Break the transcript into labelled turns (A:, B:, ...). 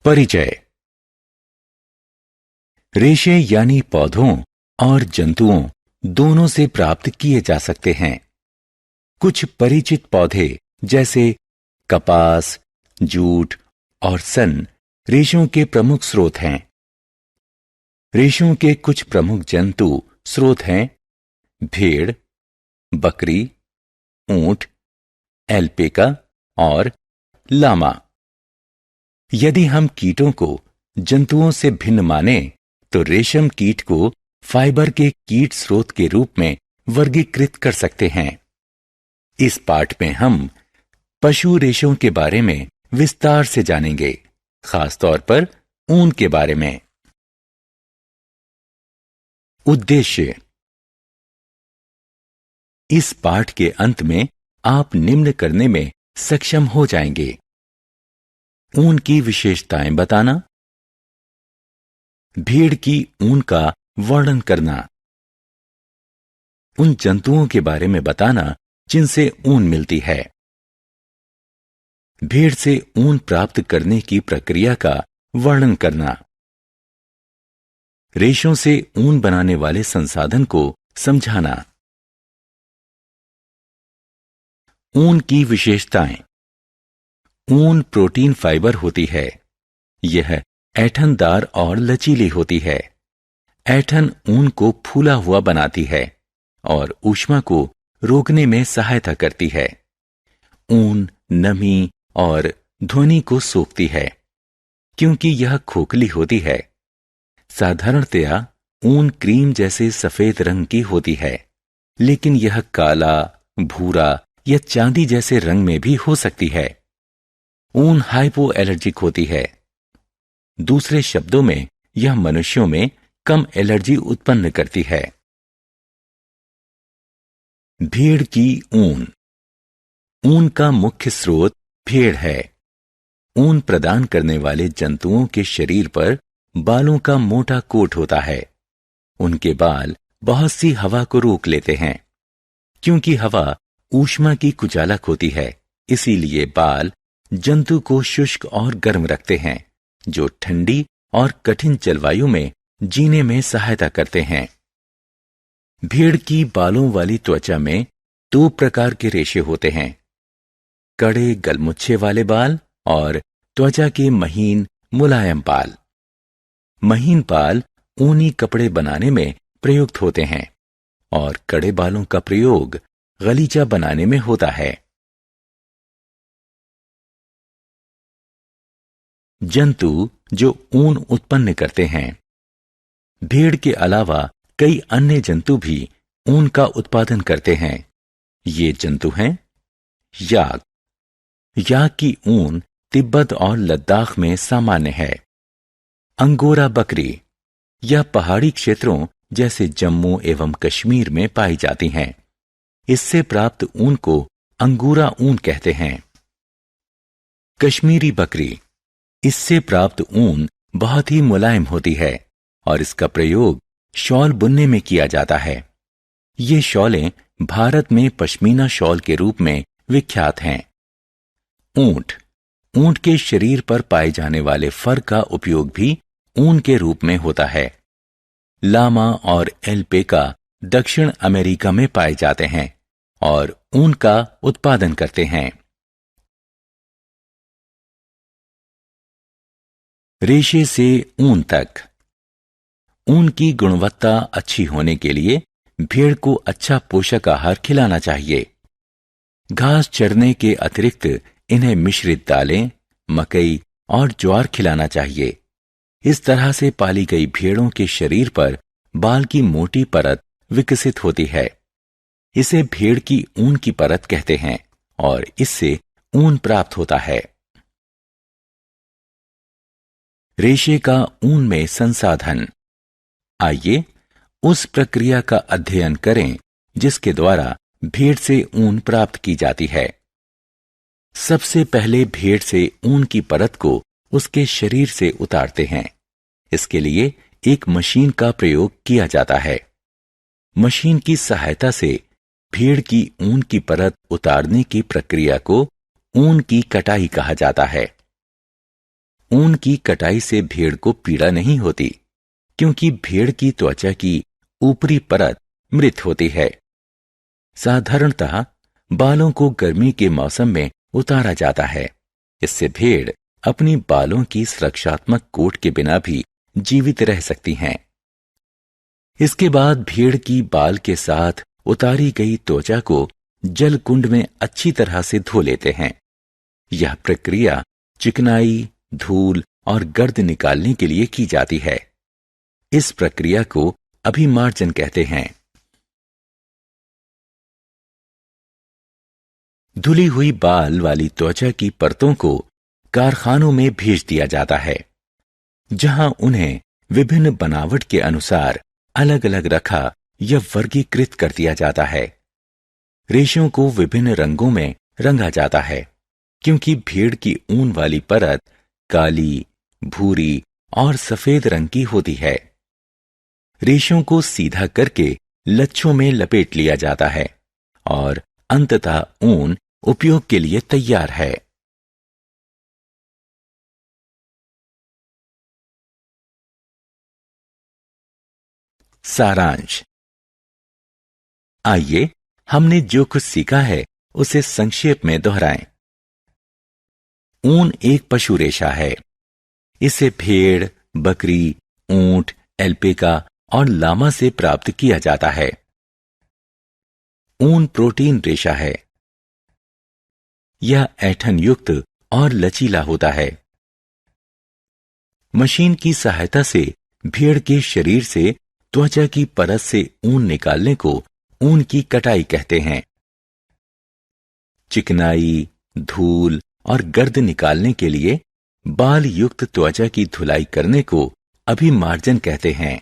A: परिचय। रेशे यानी पौधों और जंतुओं दोनों से प्राप्त किए जा सकते हैं। कुछ परिचित पौधे जैसे कपास, जूट और सन रेशों के प्रमुख स्रोत हैं। रेशों के कुछ प्रमुख जंतु स्रोत हैं भेड़, बकरी, ऊंट, एल्पेका और लामा। यदि हम कीटों को जंतुओं से भिन्न माने तो रेशम कीट को फाइबर के कीट स्रोत के रूप में वर्गीकृत कर सकते हैं। इस पाठ में हम पशु रेशों के बारे में विस्तार से जानेंगे, खासतौर पर ऊन के बारे में। उद्देश्य। इस पाठ के अंत में आप निम्न करने में सक्षम हो जाएंगे: ऊन की विशेषताएं बताना, भेड़ की ऊन का वर्णन करना, उन जंतुओं के बारे में बताना जिनसे ऊन मिलती है, भेड़ से ऊन प्राप्त करने की प्रक्रिया का वर्णन करना, रेशों से ऊन बनाने वाले संसाधन को समझाना। ऊन की विशेषताएं। ऊन प्रोटीन फाइबर होती है। यह ऐंठनदार और लचीली होती है। ऐंठन ऊन को फूला हुआ बनाती है और ऊष्मा को रोकने में सहायता करती है। ऊन नमी और ध्वनि को सोखती है क्योंकि यह खोखली होती है। साधारणतया ऊन क्रीम जैसे सफेद रंग की होती है, लेकिन यह काला, भूरा या चांदी जैसे रंग में भी हो सकती है। ऊन हाइपो एलर्जिक होती है। दूसरे शब्दों में यह मनुष्यों में कम एलर्जी उत्पन्न करती है। भेड़ की ऊन। ऊन का मुख्य स्रोत भेड़ है। ऊन प्रदान करने वाले जंतुओं के शरीर पर बालों का मोटा कोट होता है। उनके बाल बहुत सी हवा को रोक लेते हैं। क्योंकि हवा ऊष्मा की कुचालक होती है, इसीलिए बाल जंतु को शुष्क और गर्म रखते हैं, जो ठंडी और कठिन जलवायु में जीने में सहायता करते हैं। भेड़ की बालों वाली त्वचा में 2 प्रकार के रेशे होते हैं: कड़े गलमुच्छे वाले बाल और त्वचा के महीन मुलायम बाल। महीन बाल ऊनी कपड़े बनाने में प्रयुक्त होते हैं और कड़े बालों का प्रयोग गलीचा बनाने में होता है। जंतु जो ऊन उत्पन्न करते हैं। भेड़ के अलावा कई अन्य जंतु भी ऊन का उत्पादन करते हैं। ये जंतु हैं याक। याक की ऊन तिब्बत और लद्दाख में सामान्य है। अंगोरा बकरी यह पहाड़ी क्षेत्रों जैसे जम्मू एवं कश्मीर में पाई जाती हैं। इससे प्राप्त ऊन को अंगूरा ऊन कहते हैं। कश्मीरी बकरी, इससे प्राप्त ऊन बहुत ही मुलायम होती है और इसका प्रयोग शॉल बुनने में किया जाता है। ये शॉलें भारत में पश्मीना शॉल के रूप में विख्यात हैं। ऊंट। ऊंट के शरीर पर पाए जाने वाले फर का उपयोग भी ऊन के रूप में होता है। लामा और एल्पेका दक्षिण अमेरिका में पाए जाते हैं और ऊन का उत्पादन करते हैं। रेशे से ऊन तक। ऊन की गुणवत्ता अच्छी होने के लिए भेड़ को अच्छा पोषक आहार खिलाना चाहिए। घास चरने के अतिरिक्त इन्हें मिश्रित दालें, मकई और ज्वार खिलाना चाहिए। इस तरह से पाली गई भेड़ों के शरीर पर बाल की मोटी परत विकसित होती है। इसे भेड़ की ऊन की परत कहते हैं और इससे ऊन प्राप्त होता है। रेशे का ऊन में संसाधन। आइए उस प्रक्रिया का अध्ययन करें जिसके द्वारा भेड़ से ऊन प्राप्त की जाती है। सबसे पहले भेड़ से ऊन की परत को उसके शरीर से उतारते हैं। इसके लिए एक मशीन का प्रयोग किया जाता है। मशीन की सहायता से भेड़ की ऊन की परत उतारने की प्रक्रिया को ऊन की कटाई कहा जाता है। ऊन की कटाई से भेड़ को पीड़ा नहीं होती, क्योंकि भेड़ की त्वचा की ऊपरी परत मृत होती है। साधारणतः बालों को गर्मी के मौसम में उतारा जाता है। इससे भेड़ अपनी बालों की सुरक्षात्मक कोट के बिना भी जीवित रह सकती हैं। इसके बाद भेड़ की बाल के साथ उतारी गई त्वचा को जल कुंड में अच्छी तरह से धो लेते हैं। यह प्रक्रिया चिकनाई, धूल और गर्द निकालने के लिए की जाती है। इस प्रक्रिया को अभिमार्जन कहते हैं। धुली हुई बाल वाली त्वचा की परतों को कारखानों में भेज दिया जाता है, जहां उन्हें विभिन्न बनावट के अनुसार अलग अलग रखा या वर्गीकृत कर दिया जाता है। रेशों को विभिन्न रंगों में रंगा जाता है, क्योंकि भेड़ की ऊन वाली परत काली, भूरी और सफेद रंग की होती है। रेशों को सीधा करके लच्छों में लपेट लिया जाता है और अंततः ऊन उपयोग के लिए तैयार है। सारांश। आइए हमने जो कुछ सीखा है उसे संक्षेप में दोहराएं। ऊन एक पशु रेशा है। इसे भेड़, बकरी, ऊंट, एल्पेका और लामा से प्राप्त किया जाता है। ऊन प्रोटीन रेशा है। यह ऐंठन युक्त और लचीला होता है। मशीन की सहायता से भेड़ के शरीर से त्वचा की परत से ऊन निकालने को ऊन की कटाई कहते हैं। चिकनाई, धूल और गर्द निकालने के लिए बाल युक्त त्वचा की धुलाई करने को अभिमार्जन कहते हैं।